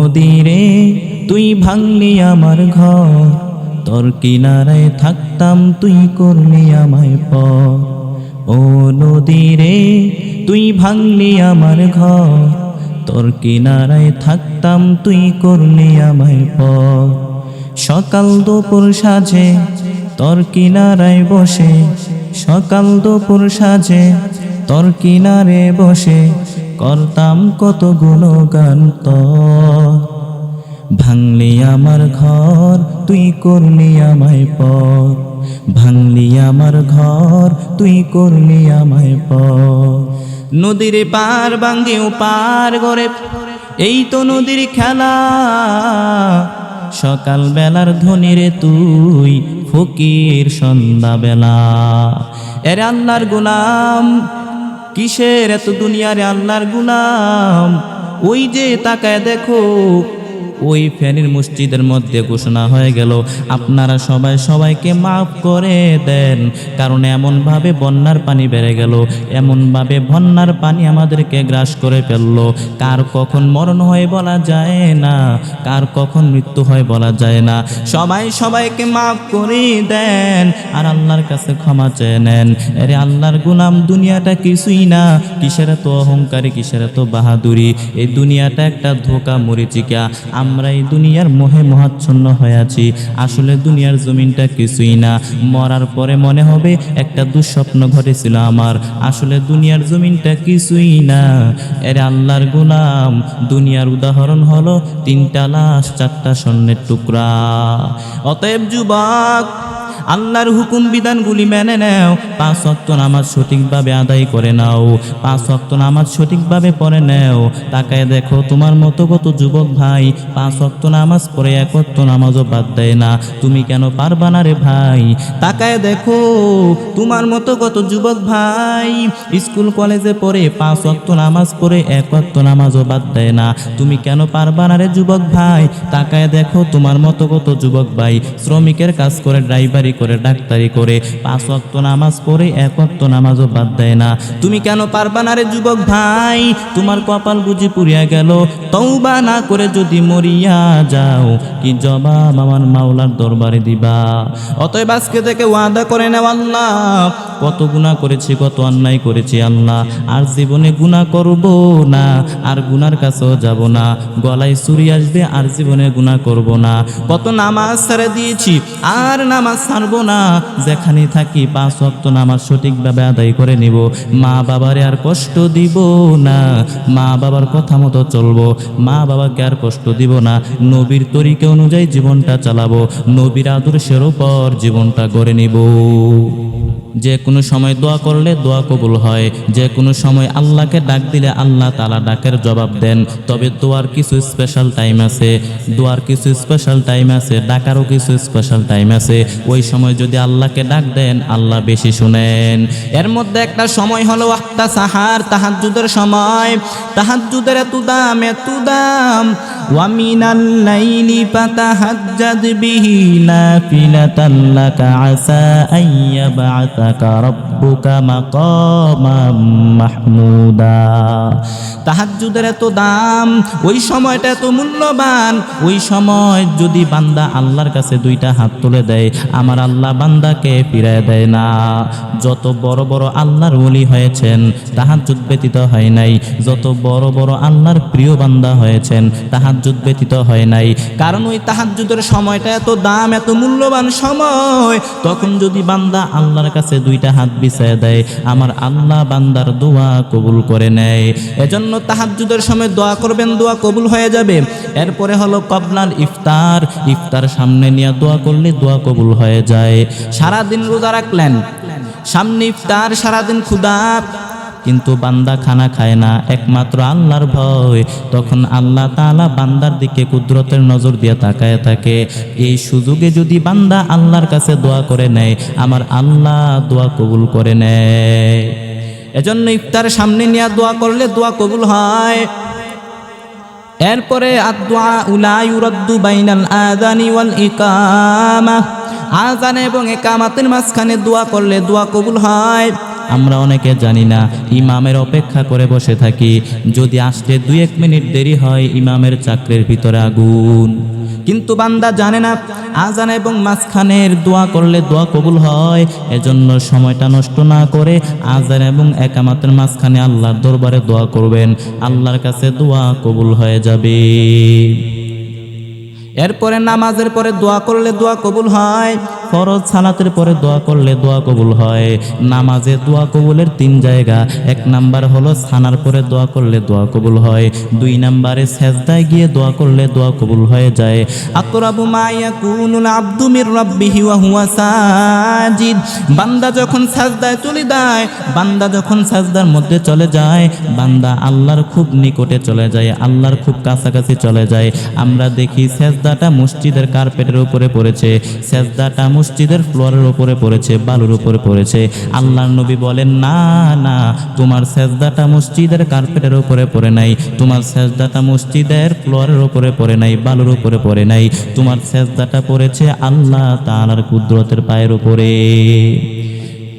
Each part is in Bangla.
নদী রে তুই ভাঙলি আমার ঘর, তোর কিনারায় থাকতাম তুই করলি আমায় পর। ও নদী রে তুই ভাঙলি আমার ঘর, তোর কিনারায় থাকতাম তুই করলি আমায় পর। সকাল দুপুর সাজে তোর কিনারায় বসে, সকাল দুপুর সাজে তোর কিনারে বসে করতাম কত গুণগান তোর। ভাঙলি আমার ঘর তুই করলি আমায় পর, ভাঙলি আমার ঘর তুই করলি আমায় পর। নদীর পার ভাঙ্গেও পার গড়ে, এই তো নদীর খেলা। সকাল বেলার ধনী রে তুই ফকির সন্ধ্যা বেলা। এরে আল্লাহর গোলাম, কিসের এত দুনিয়ারে আল্লাহর গোলাম। ওই যে তাকায় দেখো, ওই ফেনীর মসজিদের মধ্যে ঘোষণা হয়ে গেল আপনারা সবাই সবাইকে মাফ করে দেন, কারণ এমনভাবে বন্যার পানি বেড়ে গেল, এমনভাবে বন্যার পানি আমাদেরকে গ্রাস করে ফেললো। কার কখন মরণ হয় বলা যায় না, কার কখন মৃত্যু হয় বলা যায় না। সবাই সবাইকে মাফ করে দেন আর আল্লাহর কাছে ক্ষমা চেয়ে নেন। আরে আল্লাহর গোলাম, দুনিয়াটা কিছুই না। কিসের এত অহংকারী, কিসের এত বাহাদুরি। এই দুনিয়াটা একটা ধোঁকা মরিচিকা। আমরা এই দুনিয়ার মোহে মহাচ্ছন্ন হয়ে আছি। আসলে দুনিয়ার জমিনটা কিছুই না। মরার পরে মনে হবে একটা দুঃস্বপ্ন ঘটেছিল আমার। আসলে দুনিয়ার জমিনটা কিছুই না। এরে আল্লাহর গোলাম, দুনিয়ার উদাহরণ হলো 3টা লাশ 4টা স্বর্ণের টুকরা। অতএব যুবক, আল্লাহর হুকুম বিধানগুলি মেনে নাও। 5 ওয়াক্ত নামাজ সঠিকভাবে আদায় করে নাও, 5 ওয়াক্ত নামাজ সঠিকভাবে পড়ে নাও। তাকায় দেখো তোমার মতো কত যুবক ভাই 5 ওয়াক্ত নামাজ পড়ে 1 ওয়াক্ত নামাজও বাদ দেয় না। তুমি কেন পারবা না রে ভাই? তাকায় দেখো তোমার মতো কত যুবক ভাই স্কুল কলেজে পড়ে 5 ওয়াক্ত নামাজ পড়ে 1 ওয়াক্ত নামাজও বাদ দেয় না। তুমি কেন পারবা না রে যুবক ভাই? তাকায় দেখো তোমার মতো কত যুবক ভাই শ্রমিকের কাজ করে, ড্রাইভারি করে, ডাক্তারি করে 5 ওয়াক্ত নামাজ পড়ে 1 ওয়াক্ত নামাজও বাদ দেয় না। তুমি কেন পারবা না রে যুবক ভাই? তোমার কপাল বুঝি পুড়িয়া গেল। তওবা না করে যদি মরিয়া যাও, কি জবাব আমার মাওলার দরবারে দিবা? অতএব আজকে থেকে ওয়াদা করে নাও, আল্লাহ কত গুনাহ করেছি, কত অন্যায় করেছি আল্লাহ, আর জীবনে গুনাহ করব না, আর গুনার কাছেও যাব না। গলায় ছুরি আসবে আর জীবনে গুনাহ করব না। কত নামাজ ছেড়ে দিয়েছি, আর নামাজ ছাড়বো না। যেখানে থাকি 5 ওয়াক্ত নামাজ সঠিকভাবে আদায় করে নিব। মা বাবারে আর কষ্ট দিব না, মা বাবার কথা মতো চলবো, মা বাবাকে আর কষ্ট দিব না। নবীর তরিকা অনুযায়ী জীবনটা চালাবো, নবীর আদর্শের উপর জীবনটা গড়ে নিব। যে কোনো সময় দোয়া করলে দোয়া কবুল হয়, যে কোনো সময় আল্লাহকে ডাক দিলে আল্লাহ তাআলা ডাকের জবাব দেন। তবে দোয়ার কিছু স্পেশাল টাইম আছে, দোয়ার কিছু স্পেশাল টাইম আছে, ডাকারও কিছু স্পেশাল টাইম আছে। ওই সময় যদি আল্লাহকে ডাক দেন আল্লাহ বেশি শুনেন। এর মধ্যে একটা সময় হলো ওয়াক্তা সাহার, তাহাজ্জুদের সময়। তাহাজ্জুদের এত দাম, এত দাম। ওয়া মিনাল লাইলি ফাতাহাজ্জাদ বিহি নাফিলাতান লাকা আসা আইয়াবআসাকা রাব্বুকা মাকামাম মাহমুদা। তাহাজ্জুদের এত দাম, ওই সময়টা এত মূল্যবান। ওই সময় যদি বান্দা আল্লাহর কাছে 2টা হাত তুলে দেয়, আমার আল্লাহ বান্দাকে ফিরায় দেয় না। যত বড় বড় আল্লাহর ওলি হয়েছেন তাহাজ্জুদ ব্যতীত হয় নাই, যত বড় বড় আল্লাহর প্রিয় বান্দা হয়েছেন তাহাজ্জুদ ব্যতীত হয় নাই। কারণ ওই তাহাজ্জুদের সময়টা এত দাম, এত মূল্যবান সময়। তখন যদি বান্দা আল্লাহর কাছে 2টা হাত বিছায় দেয়, আমার আল্লাহ বান্দার দোয়া কবুল করে নেয়। এজন্য তাহাজ্জুদের সময় দোয়া করবেন, দোয়া কবুল হয়ে যাবে। এরপরে হলো কবলাল ইফতার, ইফতার সামনে নিয়ে দোয়া করলে দোয়া কবুল হয়ে যায়। সারাদিন রোজা রাখলেন, সামনে ইফতার, সারাদিন ক্ষুধা, কিন্তু বান্দা খানা খায় না, একমাত্র আল্লাহর ভয়। তখন আল্লাহ তাআলা বান্দার দিকে কুদরতের নজর দিয়ে তাকায় থাকে। এই সুযোগে যদি বান্দা আল্লাহর কাছে দোয়া করে নেয়, আমার আল্লাহ দোয়া কবুল করে নেয়। এজন্য ইফতার সামনে নিয়ে দোয়া করলে দোয়া কবুল হয়। এরপরে আদ-দুআ লা ইউরাদ্দু বাইনাল আযানি ওয়াল ইকামা, আযান এবং ইকামাতের মাঝখানে দোয়া করলে দোয়া কবুল হয়। আমরা অনেকে জানি না, ইমামের অপেক্ষা করে বসে থাকি, যদি আসতে 2-1 মিনিট দেরি হয় ইমামের চাকরির ভিতরে আগুন। কিন্তু বান্দা জানে না আজান এবং মাঝখানের দোয়া করলে দোয়া কবুল হয়। এজন্য সময়টা নষ্ট না করে আজান এবং একামাতের মাঝখানে আল্লাহর দরবারে দোয়া করবেন, আল্লাহর কাছে দোয়া কবুল হয়ে যাবে। এরপরে নামাজের পরে দোয়া করলে দোয়া কবুল হয়, ফরজ সালাতের পরে দোয়া করলে দোয়া কবুল হয়। নামাজে দোয়া কবুলের 3 জায়গা। 1 নাম্বার হলো সানার পরে দোয়া করলে দোয়া কবুল হয়। 2 নাম্বারে সেজদায় গিয়ে দোয়া করলে দোয়া কবুল হয়ে যায়। আকরাবু মা ইয়াকুনুল আবদু মির রাব্বিহি ওয়া হুয়া সাজিদ। বান্দা যখন সাজদায় চলে যায়, বান্দা যখন সাজদার মধ্যে চলে যায়, বান্দা আল্লাহর খুব নিকটে চলে যায়, আল্লাহর খুব কাছাকাছি চলে যায়। আমরা দেখি সেজদাটা মসজিদের কার্পেটের উপরে পড়েছে, সেজদাটা মসজিদের ফ্লোরের উপরে পড়েছে, বালুর উপরে পড়েছে। আল্লাহর নবী বলেন, না না, তোমার সেজদাটা মসজিদের কার্পেটের উপরে পড়ে নাই, তোমার সেজদাটা মসজিদের ফ্লোরের উপরে পড়ে নাই, বালুর উপরে পড়ে নাই, তোমার সেজদাটা পড়েছে আল্লাহ তাআলার কুদরতের পায়ের উপরে।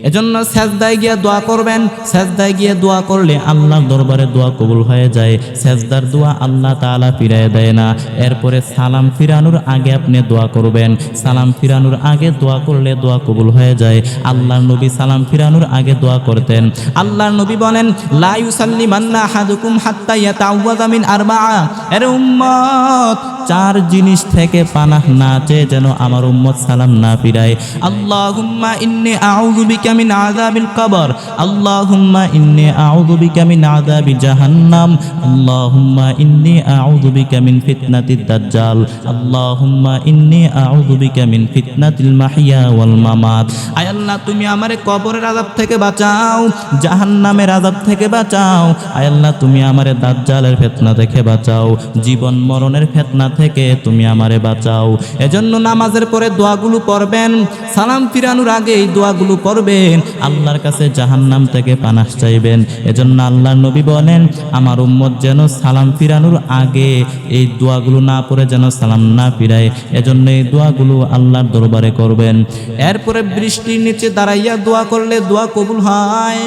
এজন্য সেজদায় গিয়ে দোয়া করবেন। সেজদায় গিয়ে দোয়া করলে আল্লাহর দরবারে দোয়া কবুল হয়ে যায়। সেজদার দোয়া আল্লাহ তাআলা ফিরিয়ে দেয় না। এরপরে সালাম ফিরানোর আগে আপনি দোয়া করবেন। সালাম ফিরানোর আগে দোয়া করলে দোয়া কবুল হয়ে যায়। আল্লাহর নবী সালাম ফিরানোর আগে দোয়া করতেন। আল্লাহর নবী বলেন, লা ইউসাল্লিমান্না আহাদুকুম হাত্তা ইয়াতাওয়াযা মিন আরবাআ। এর উম্মত, 4 জিনিস থেকে পানাহ না চেয়ে যেন আমার উম্মত সালাম না ফিরায়। আল্লাহুম্মা ইন্নী আউযু বিকা মিন আযাবিল কবর, আল্লাহুম্মা ইন্নী আউযু বিকা মিন আযাবি জাহান্নাম, আল্লাহুম্মা ইন্নী আউযু বিকা মিন ফিতনাতিদ দাজ্জাল, আল্লাহুম্মা ইন্নী আউযু বিকা মিন ফিতনাতিল মাহইয়া ওয়াল মামাত। আয় আল্লাহ, তুমি আমারে কবরের আযাব থেকে বাঁচাও, জাহান্নামের আযাব থেকে বাঁচাও। আয় আল্লাহ, তুমি আমারে দাজ্জালের ফিতনা থেকে বাঁচাও, জীবন মরণের ফিতনা থেকে তুমি আমারে বাঁচাও। এজন্য নামাজের পরে দোয়াগুলো পড়বেন, সালাম ফিরানোর আগে এই দোয়াগুলো পড়বেন, আল্লাহর কাছে জাহান্নাম থেকে পানাহ চাইবেন। এজন্য আল্লাহর নবী বলেন, আমার উম্মত যেন সালাম ফিরানোর আগে এই দোয়াগুলো না পড়ে যেন সালাম না ফিরায়। এজন্য এই দোয়াগুলো আল্লাহর দরবারে করবেন। এরপরে বৃষ্টির নিচে দাঁড়াইয়া দোয়া করলে দোয়া কবুল হয়।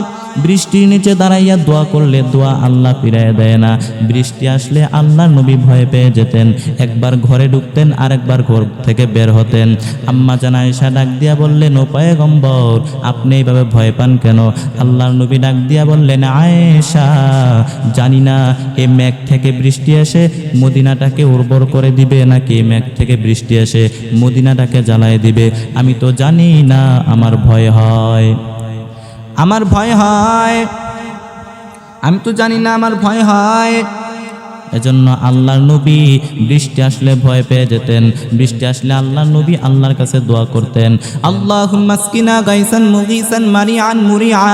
বৃষ্টির নিচে দাঁড়াইয়া দোয়া করলে দোয়া আল্লাহ ফিরাইয়া দেয় না। বৃষ্টি আসলে আল্লাহর নবী ভয় পেয়ে যেতেন, একবার ঘরে ঢুকতেন আর একবার ঘর থেকে বের হতেন। আম্মা জান আয়েশা ডাক দিয়া বললেন, ও পয়গম্বর, আপনি এইভাবে ভয় পান কেন? আল্লাহর নবী ডাক দিয়া বললেন, আয়েশা, জানি না এই মেঘ থেকে বৃষ্টি এসে মদিনাটাকে উর্বর করে দিবে, নাকি এই মেঘ থেকে বৃষ্টি এসে মদিনাটাকে জ্বালায় দিবে, আমি তো জানি না, আমার ভয় হয়, আমার ভয় হয়, আমি তো জানি না, আমার ভয় হয়। এজন্য আল্লাহর নবী বৃষ্টি আসলে ভয় পেয়ে যেতেন। বৃষ্টি আসলে আল্লাহর নবী আল্লাহর কাছে দোয়া করতেন, আল্লাহুম্মা আসকিনা গাইসান মুগীসান মারিআন মুরিআ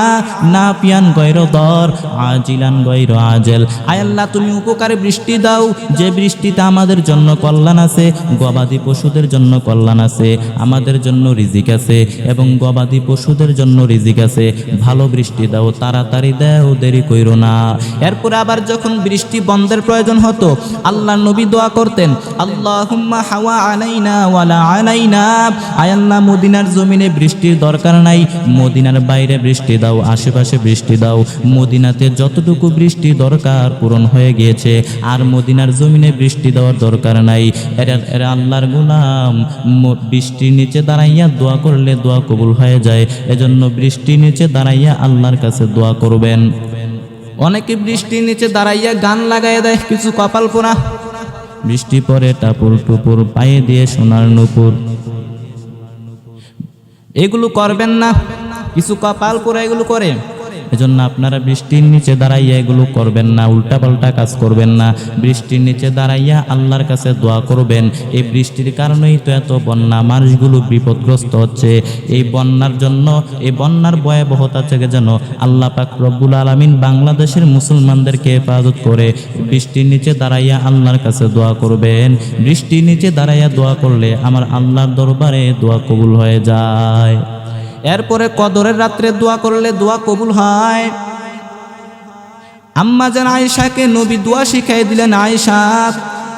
নাফিয়ান গায়রা দার আজিলান গায়রা আজল। আয় আল্লাহ, তুমি উপকারে বৃষ্টি দাও, যে বৃষ্টিতে আমাদের জন্য কল্যাণ আছে, গবাদি পশুদের জন্য কল্যাণ আছে, আমাদের জন্য রিজিক আছে এবং গবাদি পশুদের জন্য রিজিক আছে। ভালো বৃষ্টি দাও, তাড়াতাড়ি দাও, দেরি কইরো না। এরপর আবার যখন বৃষ্টি বন্ধের প্রয়োজন হতো, আল্লাহর নবী দোয়া করতেন, আল্লাহুম্মা হাওয়া আলাইনা ওয়ালা আলাইনা। আয় আল্লাহ, মদিনার জমিনে বৃষ্টির দরকার নাই, মদিনার বাইরে বৃষ্টি দাও, আশেপাশে বৃষ্টি দাও। মদিনাতে যতটুকু বৃষ্টি দরকার পূরণ হয়ে গিয়েছে, আর মদিনার জমিনে বৃষ্টি দেওয়ার দরকার নাই। এরা আল্লাহর গোলাম, বৃষ্টির নিচে দাঁড়াইয়া দোয়া করলে দোয়া কবুল হয়ে যায়। এজন্য বৃষ্টির নিচে দাঁড়াইয়া আল্লাহর কাছে দোয়া করবেন। অনেকে বৃষ্টির নিচে দাঁড়াইয়া গান লাগাইয়া দেয়, কিছু কপাল পোড়া, বৃষ্টি পরে টাপুর টুপুর, পায়ে দিয়ে সোনার নুপুর, এগুলো করবেন না। কিছু কপাল পোড়া এগুলো করে, এজন্য আপনারা বৃষ্টির নিচে দাঁড়াইয়া এগুলো করবেন না, উল্টাপাল্টা কাজ করবেন না। বৃষ্টির নিচে দাঁড়াইয়া আল্লাহর কাছে দোয়া করবেন। এই বৃষ্টির কারণেই তো এত বন্যা, মানুষগুলো বিপদগ্রস্ত হচ্ছে। এই বন্যার জন্য, এই বন্যার ভয়াবহতা থেকে যেন আল্লাহ পাক রব্বুল আলামিন বাংলাদেশের মুসলমানদেরকে হেফাজত করে। বৃষ্টির নিচে দাঁড়াইয়া আল্লাহর কাছে দোয়া করবেন। বৃষ্টির নিচে দাঁড়াইয়া দোয়া করলে আমার আল্লাহর দরবারে দোয়া কবুল হয়ে যায়। এরপরে কদরের রাত্রে দোয়া করলে দোয়া কবুল হয়। আম্মা জান আয়েশাকে নবী দোয়া শিখাই দিলেন, আয়েশা,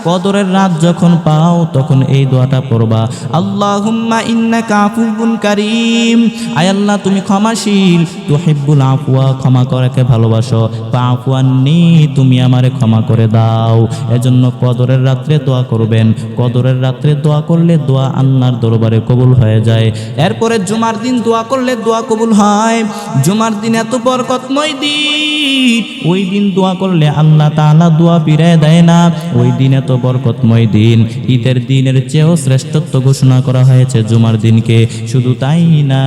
কদরের রাত যখন পাও তখন এই দোয়াটা পড়বা, আল্লাহুম্মা ইন্নাকা আফুউন কারীম, আয় আল্লাহ তুমি ক্ষমাশীল, তুহিব্বুল আফওয়া ক্ষমা করাকে ভালোবাসো, ফাআফু আন্নী তুমি আমারে ক্ষমা করে দাও। এজন্য কদরের রাত্রে দোয়া করবেন। কদরের রাত্রে দোয়া করলে দোয়া আল্লাহর দরবারে কবুল হয়ে যায়। এরপরে জুমার দিন দোয়া করলে দোয়া কবুল হয়। জুমার দিন এত বরকতময় দিন, ওই দিন দোয়া করলে আল্লাহ তাআলা দোয়া ফিরিয়ে দেয় না। ওই দিন এত বরকতময় দিন, ঈদের দিনের চেয়েও শ্রেষ্ঠত্ব ঘোষণা করা হয়েছে জুমার দিনকে। শুধু তাই না,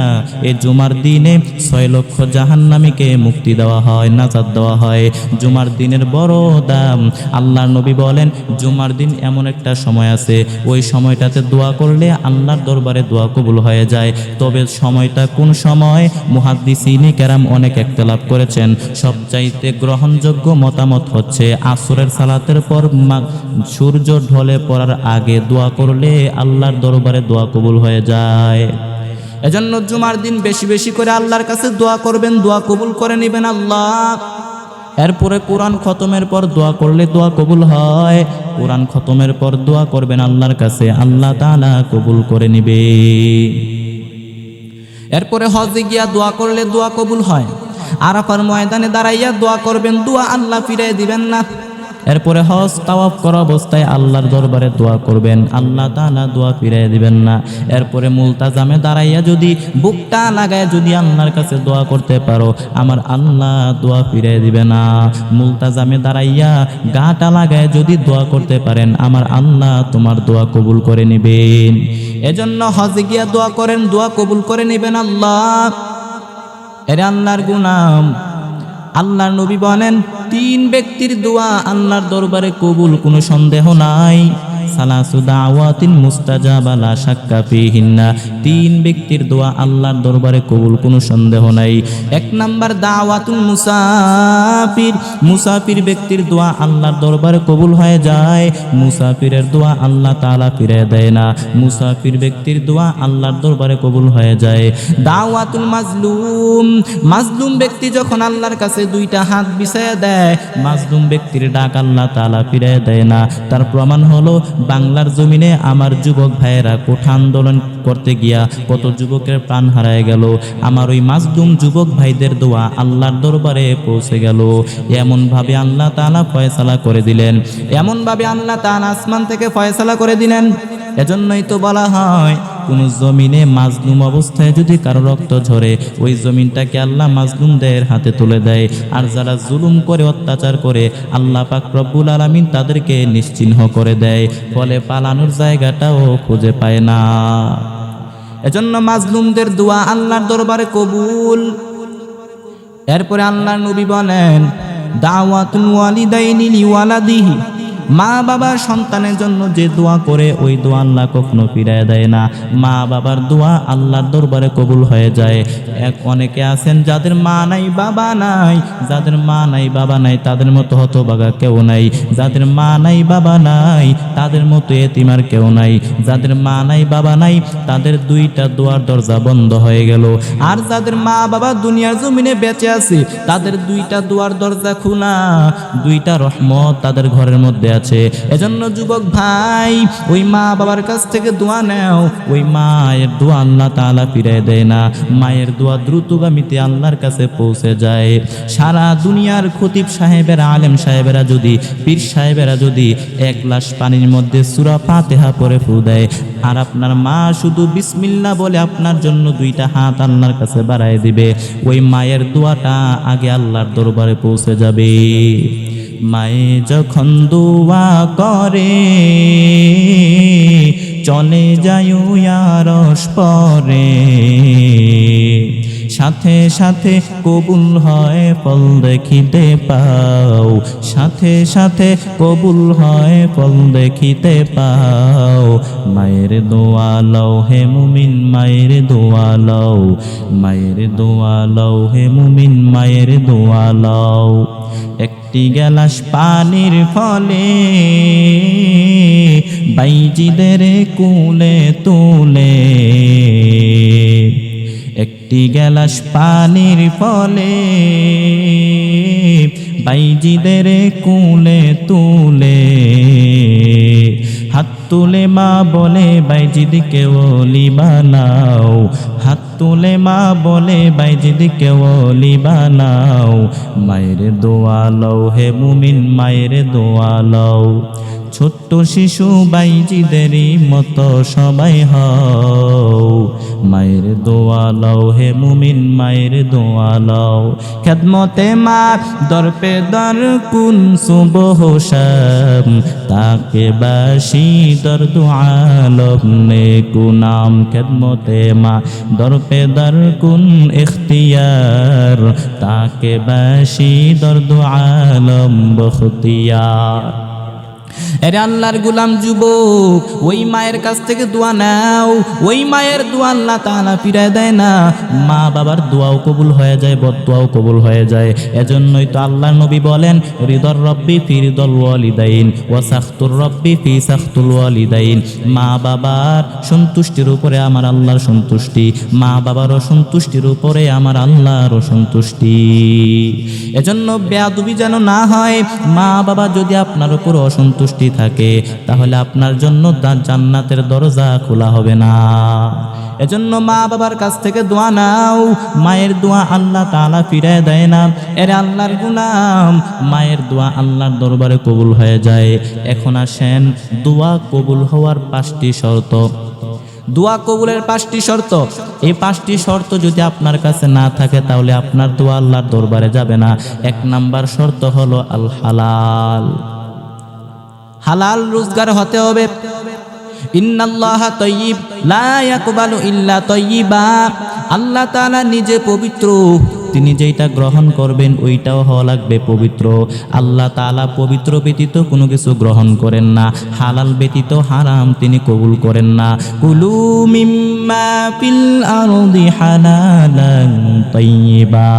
এই জুমার দিনে 6 লক্ষ জাহান্নামীকে মুক্তি দেওয়া হয়, নাজাত দেওয়া হয়। জুমার দিনের বড় দাম। আল্লাহর নবী বলেন, জুমার দিন এমন একটা সময় আছে, ওই সময়টাতে দোয়া করলে আল্লাহর দরবারে দোয়া কবুল হয়ে যায়। তবে সময়টা কোন সময়, মুহাদ্দিসিনে কেরাম অনেক ইখতিলাফ করেছেন। সবচাইতে গ্রহণযোগ্য মতামত হচ্ছে আসরের সালাতের পর সূর্য ঢলে পড়ার আগে দোয়া করলে আল্লাহর দরবারে দোয়া কবুল হয়ে যায়। এজন্য জুমার দিন বেশি বেশি করে আল্লাহর কাছে দোয়া করবেন, দোয়া কবুল করে নেবেন আল্লাহ। এরপরে কোরআন খতমের পর দোয়া করলে দোয়া কবুল হয়। কোরআন খতমের পর দোয়া করবেন আল্লাহর কাছে, আল্লাহ তাআলা কবুল করে নেবে। এরপরে হজে গিয়া দোয়া করলে দোয়া কবুল হয়। আরাফার ময়দানে দাঁড়াইয়া দোয়া করবেন, দোয়া আল্লাহ ফিরিয়ে দিবেন না। এরপরে হজ তাওয়াফ করা অবস্থায় আল্লাহর দরবারে দোয়া করবেন, আল্লাহ তাআলা দোয়া ফিরিয়ে দিবেন না। এরপরে মুলতাজামে দাঁড়াইয়া যদি বুকটা লাগায় যদি আল্লাহর কাছে দোয়া করতে পারো, আমার আল্লাহ দোয়া ফিরিয়ে দিবে না। মুলতাজামে দাঁড়াইয়া গাটা লাগায় যদি দোয়া করতে পারেন, আমার আল্লাহ তোমার দোয়া কবুল করে নেবেন। এজন্য হজে গিয়া দোয়া করেন, দোয়া কবুল করে নেবেন আল্লাহ। এরে আল্লাহর গুনাম, আল্লাহর নবী বলেন 3 ব্যক্তির দোয়া আল্লাহর দরবারে কবুল, কোনো সন্দেহ নাই। সালাসু দাওয়াতিন মুস্তাজাবা লা শাক্কা ফিহিন্না, 3 ব্যক্তির দোয়া আল্লাহর দরবারে কবুল, কোনো সন্দেহ নাই। 1 নাম্বার দাওয়াতুল মুসাফির, মুসাফির ব্যক্তির দোয়া আল্লাহর দরবারে কবুল হয়ে যায়। মুসাফিরের দোয়া আল্লাহ তাআলা ফিরিয়ে দেয় না। মুসাফির ব্যক্তির দোয়া আল্লাহর দরবারে কবুল হয়ে যায়। দাওয়াতুল মাজলুম, মাজলুম ব্যক্তি যখন আল্লাহর কাছে 2টা হাত বিছায়া দেয়, মাজলুম ব্যক্তির ডাক আল্লাহ তাআলা ফিরিয়ে দেয় না। তার প্রমাণ হলো বাংলার জমিনে আমার যুবক ভাইয়েরা কোঠা আন্দোলন করতে গিয়া কত যুবকের প্রাণ হারায় গেল। আমার ওই মাজলুম যুবক ভাইদের দোয়া আল্লাহর দরবারে পৌঁছে গেল। এমন ভাবে আল্লাহ তাআলা ফয়সালা করে দিলেন, এমন ভাবে আল্লাহ তাআলা আসমান থেকে ফয়সালা করে দিলেন। এজন্যই তো বলা হয়, কোন জমিনে মাজলুম অবস্থায় যদি কারো রক্ত ঝরে, ওই জমিনটাকে আল্লাহ মাজলুমদের হাতে তুলে দেয়। আর যারা জুলুম করে, অত্যাচার করে, আল্লাহ পাক রব্বুল আলামিন তাদেরকে নিশ্চিহ্ন করে দেয়। ফলে পালানোর জায়গাটাও খুঁজে পায় না। এজন্য মাজলুমদের দোয়া আল্লাহর দরবারে কবুল। এরপরে আল্লাহর নবী বলেন, দাওয়াতুল ওয়ালিদাইনি লিওয়ালাদিহি, মা বাবা সন্তানের জন্য যে দোয়া করে, ওই দোয়া আল্লাহ কখনো ফিরিয়ে দেয় না। মা বাবার দোয়া আল্লাহর দরবারে কবুল হয়ে যায়। অনেকে আছেন যাদের মা নাই বাবা নাই, যাদের মা নাই বাবা নাই তাদের মতো হতভাগা কেউ নাই। যাদের মা নাই বাবা নাই তাদের মতো এতিম আর কেউ নাই। যাদের মা নাই বাবা নাই তাদের 2টা দোয়ার দরজা বন্ধ হয়ে গেল। আর যাদের মা বাবা দুনিয়ার জমিনে বেঁচে আছে, তাদের 2টা দোয়ার দরজা খোলা, 2টা রহমত তাদের ঘরের মধ্যে আছে। এজন্য যুবক ভাই, ওই মা বাবার কাছ থেকে দোয়া নাও। ওই মায়ের দোয়া আল্লাহ তাআলা ফিরিয়ে দেয় না। মায়ের দোয়া দ্রুতগামীতে আল্লাহর কাছে পৌঁছে যায়। সারা দুনিয়ার খতিব সাহেবেরা, আলেম সাহেবেরা যদি, পীর সাহেবেরা যদি 1 গ্লাস পানির মধ্যে সূরা ফাতিহা পড়ে ফু দেয়, আর আপনার মা শুধু বিসমিল্লাহ বলে আপনার জন্য 2টা হাত আল্লাহর কাছে বাড়ায় দিবে, ওই মায়ের দোয়াটা আগে আল্লাহর দরবারে পৌঁছে যাবে। মায়ে যখন দোয়া করে, চলে যায় আরশ পরে, সাথে সাথে কবুল হয় ফল দেখিতে পাও, সাথে সাথে কবুল হয় ফল দেখিতে পাও। মায়ের দোয়া লও হে মুমিন, মায়ের দোয়া লও, মায়ের দোয়া লও হে মুমিন, মায়ের দোয়া লও। একটি গ্লাস পানির ফলে বাইজিদের কুলে তুলে, একটি গ্লাস পানির ফলে বাইজিদের কুলে তুলে, হাত তুলে মা বলে বাইজিদকে ওলি বানাও, হাত তুলে মা বলে বাইজিদকে ওলি বানাও। মায়ের দোয়া লও হে মুমিন, মায়ের দোয়া লও। ছোট্ট শিশু বাইজিদেরই মতো সবাই হও। মায়ের দোয়া লও হে মুমিন, মায়ের দোয়া লও। খেদমতে মা দরপে দর কুন সুবহ শাম, তাকে বাসি দর্দ আলম নেকু নাম। খেদমতে মা দরপে দর কুন ইখতিয়ার, তাকে বাসি দর্দ আলম বখতিয়ার। এরে আল্লাহর গোলাম যুবক, ওই মায়ের কাছ থেকে দোয়া নাও। ওই মায়ের দোয়া আল্লাহ তাআলা ফিরায় দেয় না। মা বাবার দোয়াও কবুল হয়ে যায়, বদদোয়াও কবুল হয়ে যায়। এজন্যই তো আল্লাহর নবী বলেন, রিদর রব্বি ফি রিদল ওয়ালিদাইন ওয়া সাখতুর রব্বি ফি সাখতুল ওয়ালিদাইন। মা বাবার সন্তুষ্টির উপরে আমার আল্লাহর সন্তুষ্টি, মা বাবার অসন্তুষ্টির উপরে আমার আল্লাহর অসন্তুষ্টি। এজন্য বেয়াদবি যেন না হয়। মা বাবা যদি আপনার উপর অসন্তুষ্টি থাকে, তাহলে আপনার জন্য জান্নাতের দরজা খোলা হবে না। এজন্য মা বাবার কাছ থেকে দোয়া নাও। মায়ের দোয়া আল্লাহ তাআলা ফিরায় দেয় না। এরে আল্লাহর গোলাম, মায়ের দোয়া আল্লাহর দরবারে কবুল হয়ে যায়। এখন আসেন দোয়া কবুল হওয়ার 5টি শর্ত। দোয়া কবুলের 5টি শর্ত। এই 5টি শর্ত যদি আপনার কাছে না থাকে, তাহলে আপনার দোয়া আল্লাহর দরবারে যাবে না। 1 নাম্বার শর্ত হলো আল হালাল। হালাল রোজগার হতে হবে। ইন্নাল্লাহা তাইয়্যিব লা ইয়াকবালু ইল্লা তাইয়্যিবা। আল্লাহ তাআলা নিজে পবিত্র, তিনি যেটা গ্রহণ করবেন ওইটাও হওয়া লাগবে পবিত্র। আল্লাহ তাআলা পবিত্র ব্যতীত কোনো কিছু গ্রহণ করেন না। হালাল ব্যতীত হারাম তিনি কবুল করেন না। কুলু মিম্মা ফিল আরদি হালালান তাইয়্যিবা।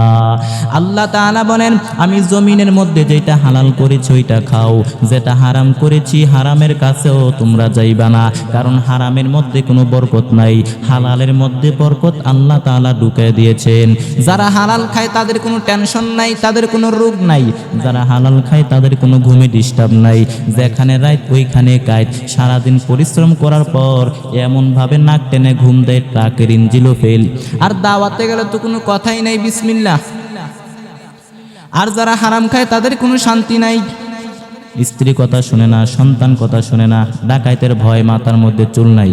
আল্লাহ তাআলা বলেন, আমি জমিনের মধ্যে যেটা হালাল করেছি ওইটা খাও, যেটা হারাম করেছি হারামের কাছেও তোমরা যাইবা না। কারণ হারামের মধ্যে কোনো বরকত নাই, হালালের মধ্যে বরকত আল্লাহ তাআলা ঢুকিয়ে দিয়েছেন। যারা হালাল খায় তাদের কোনো টেনশন নাই, তাদের কোনো রোগ নাই। যারা হালাল খায় তাদের কোনো ঘুমে ডিস্টার্ব নাই। যেখানে রাত ওইখানে কাজ। সারাদিন পরিশ্রম করার পর এমনভাবে নাক টেনে ঘুম দেয়, ট্রাকের ইঞ্জিনও ফেল। আর দাওয়াতে গেলে তো কোনো কথাই নাই, বিসমিল্লাহ। আর যারা হারাম খায় তাদের কোনো শান্তি নাই। স্ত্রী কথা শুনে না, সন্তান কথা শুনে না, ডাকাইতের ভয় মাথার মধ্যে চুল নাই।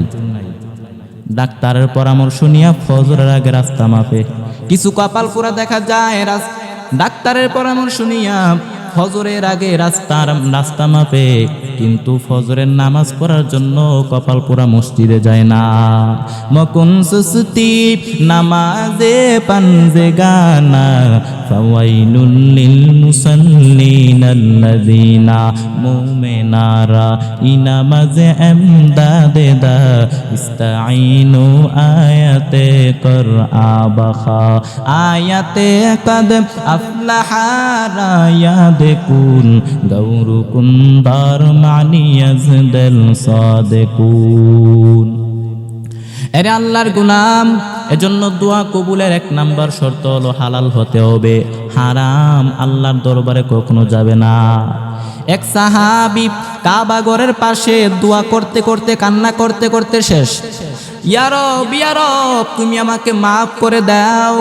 ডাক্তারের পরামর্শ নিয়ে ফজরের আগে রাস্তা মাপে। কিছু কপাল পোড়া দেখা যায় ডাক্তারের পরামর্শ নিয়ে ফজরের আগে রাস্তা মাপে, কিন্তু ফজরের নামাজ পড়ার জন্য কপাল পোড়া মসজিদে যায় না। মকুন সুস্তি নামাজে পানজে গানা, ফাওয়াইলুল লিল মুসাল্লিনাল্লাযিনা মুমিনারা ইনামাজে আমদাদে দা ইস্তাঈনু আয়াতে করআ বাখা আয়াতে কদ আফলাহা রায়া দেখুন গৌরুকুন দার মানি ইয়াজদাল সাদিকুন। এরে আল্লাহর গোলাম, এজন্য দোয়া কবুলের 1 নাম্বার শর্ত হলো হালাল হতে হবে। হারাম আল্লাহর দরবারে কখনো যাবে না। এক সাহাবী কাবা ঘরের পাশে দোয়া করতে করতে, কান্না করতে করতে শেষ। ইয়া রব, ইয়া রব, তুমি আমাকে মাফ করে দাও।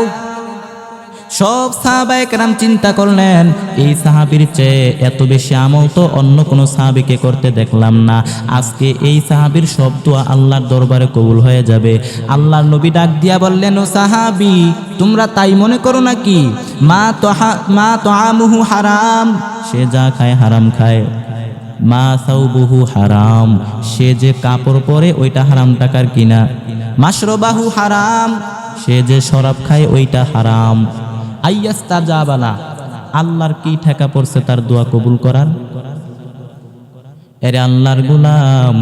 সব সাহাবায়ে কেরাম চিন্তা করলেন, এই সাহাবীর চেয়ে এত বেশি আমল তো অন্য কোনো সাহাবীকে করতে দেখলাম না। আজকে এই সাহাবীর সব দোয়া আল্লাহর দরবারে কবুল হয়ে যাবে। আল্লাহর নবী ডাক দিয়া বললেন, ও সাহাবী, তোমরা তাই মনে করো নাকি? মা তাআমুহু হারাম, সে যা খায় হারাম খায়। মা সাউবুহু হারাম, সে যে কাপড় পরে ওইটা হারাম টাকার কিনা। মাশরাবাহু হারাম, সে যে শরাব খায় ওইটা হারাম। আইয়াস্তাজাবালা, আল্লাহর কি ঠেকা পড়ছে তার দোয়া কবুল করার? এরে আল্লাহর গোলাম,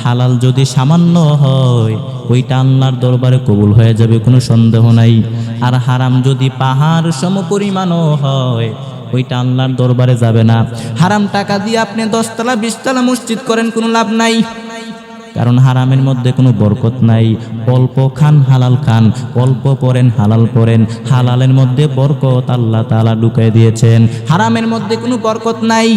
হালাল যদি সামান্য হয় ওইটা আল্লাহর দরবারে কবুল হয়ে যাবে, কোনো সন্দেহ নাই। আর হারাম যদি পাহাড় সমপরিমাণও হয় ওইটা আল্লাহর দরবারে যাবে না। হারাম টাকা দিয়ে আপনি 10 তলা 20 তলা মসজিদ করেন, কোনো লাভ নাই। কারণ হারামের মধ্যে কোনো বরকত নাই। অল্প খান হালাল খান, অল্প পড়েন হালাল পড়েন, হালালের মধ্যে বরকত আল্লাহ তাআলা ঢুকিয়ে দিয়েছেন। হারামের মধ্যে কোনো বরকত নাই।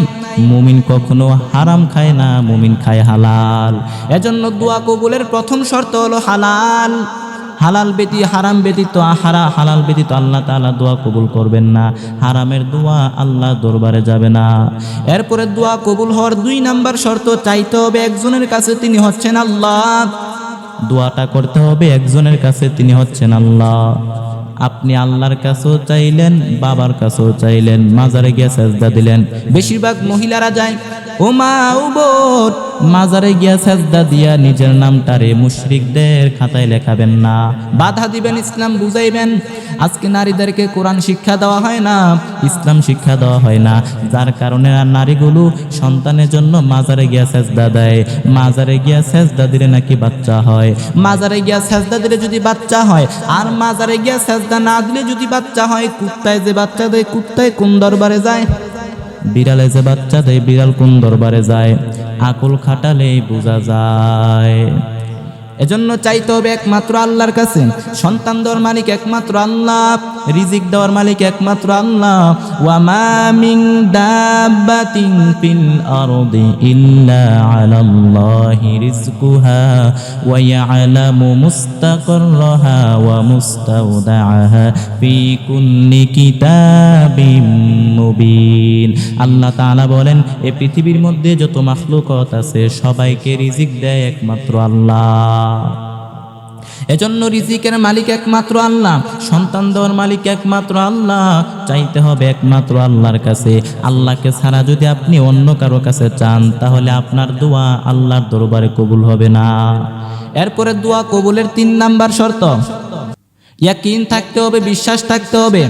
মুমিন কখনো হারাম খায় না, মুমিন খায় হালাল। এজন্য দোয়া কবুলের প্রথম শর্ত হলো হালাল। হালাল ব্যতীত হারাম ব্যতীত হালাল ব্যতীত আল্লাহ তাআলা দোয়া কবুল করবেন না। হারামের দোয়া আল্লাহ দরবারে যাবে না। এরপরে দোয়া কবুল হওয়ার 2 নাম্বার শর্ত, চাইতে হবে একজনের কাছে, তিনি হচ্ছেন আল্লাহ। দোয়াটা করতে হবে একজনের কাছে, তিনি হচ্ছেন আল্লাহ। আপনি আল্লাহর কাছেও চাইলেন, বাবার কাছেও চাইলেন, মাজারে গিয়ে সেজদা দিলেন। বেশিরভাগ মহিলারা যায়, ও মা ও বোন, মাজারে গিয়া সেজদা দিয়া নিজের নামটারে মুশরিকদের খাতায় লেখাবেন না, বাধা দিবেন, ইসলাম বুঝাইবেন। আজকে নারীদেরকে কোরআন শিক্ষা দেওয়া হয় না, ইসলাম শিক্ষা দেওয়া হয় না, যার কারণে আর নারীগুলো সন্তানের জন্য মাজারে গিয়া সেজদা দেয়। মাজারে গিয়া সেজদা দিলে নাকি বাচ্চা হয়, মাজারে গিয়া সেজদা দিলে যদি বাচ্চা হয়, আর মাজারে গিয়া সেজদা না দিলে যদি বাচ্চা হয়, কুত্তায় যে বাচ্চা দেয়, কুত্তায় কোন দরবারে যায়? বিড়ালে যে বাচ্চা দেয়, বিড়াল কোন দরবারে যায়? আকল খাটালেই বোঝা যায়। এজন্য চাইতে হবে একমাত্র আল্লাহর কাছে। সন্তান দেওয়ার মালিক একমাত্র আল্লাহ, রিজিক দেওয়ার মালিক একমাত্র আল্লাহ। ওয়া মা মিন দাব্বাতিন ফিল আরদি ইল্লা আলাল্লাহি রিজকুহা ওয়া ইয়ালামু মুস্তাকাররাহা ওয়া মুস্তাওদাআহা ফি কুল্লি কিতাবিম মুবিন। আল্লাহ তাআলা বলেন, এই পৃথিবীর মধ্যে যত মাখলুকাত আছে সবাইকে রিজিক দেয় একমাত্র আল্লাহ। এজন্য রিজিকের মালিক একমাত্র আল্লাহ, সন্তান দেওয়ার মালিক একমাত্র আল্লাহ। চাইতে হবে একমাত্র আল্লাহর কাছে। আল্লাহকে ছাড়া যদি আপনি অন্য কারো কাছে চান, তাহলে আপনার দোয়া আল্লাহর দরবারে কবুল হবে না। এরপরে দোয়া কবুলের 3 নাম্বার শর্ত, ইয়াকিন থাকতে হবে, বিশ্বাস থাকতে হবে।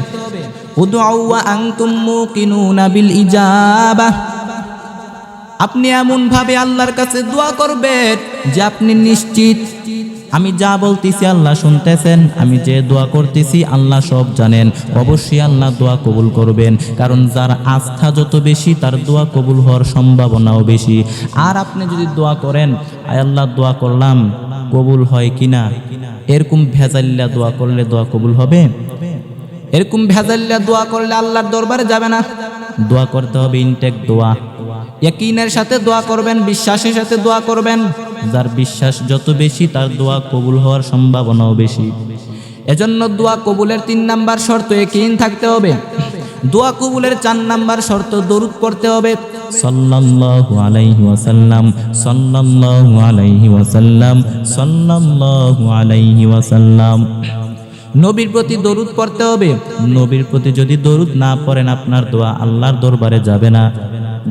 উদউ ওয়া আনতুম মুকিনুনা বিল ইজাবাহ। আপনি এমন ভাবে আল্লাহর কাছে দোয়া করবেন যে আপনি নিশ্চিত, আমি যা বলতেছি আল্লাহ শুনতেছেন, আমি যে দোয়া করতেছি আল্লাহ সব জানেন। অবশ্যই আল্লাহ দোয়া কবুল করবেন, কারণ যার আস্থা যত বেশি তার দোয়া কবুল হওয়ার সম্ভাবনাও বেশি। আর আপনি যদি দোয়া করেন, আয় আল্লাহ দোয়া করলাম, কবুল হয় কিনা, এরকম ভেজাল্লা দোয়া করলে দোয়া কবুল হবে? এরকম ভেজাল্লা দোয়া করলে আল্লাহর দরবারে যাবে না। দোয়া করতে হবে ইনটেক দোয়া, ইয়াকিনের সাথে দোয়া করবেন, বিশ্বাসের সাথে দোয়া করবেন। যার বিশ্বাস যত বেশি তার দোয়া কবুল হওয়ার সম্ভাবনাও বেশি। এজন্য দোয়া কবুলের 3 নাম্বার শর্ত ইয়াকিন থাকতে হবে। দোয়া কবুলের 4 নাম্বার শর্ত দরুদ পড়তে হবে। সাল্লাল্লাহু আলাইহি ওয়াসাল্লাম, সাল্লাল্লাহু আলাইহি ওয়াসাল্লাম, সাল্লাল্লাহু আলাইহি ওয়াসাল্লাম। নবীর প্রতি দরুদ পড়তে হবে। নবীর প্রতি যদি দরুদ না পড়েন, আপনার দোয়া আল্লাহর দরবারে যাবে না।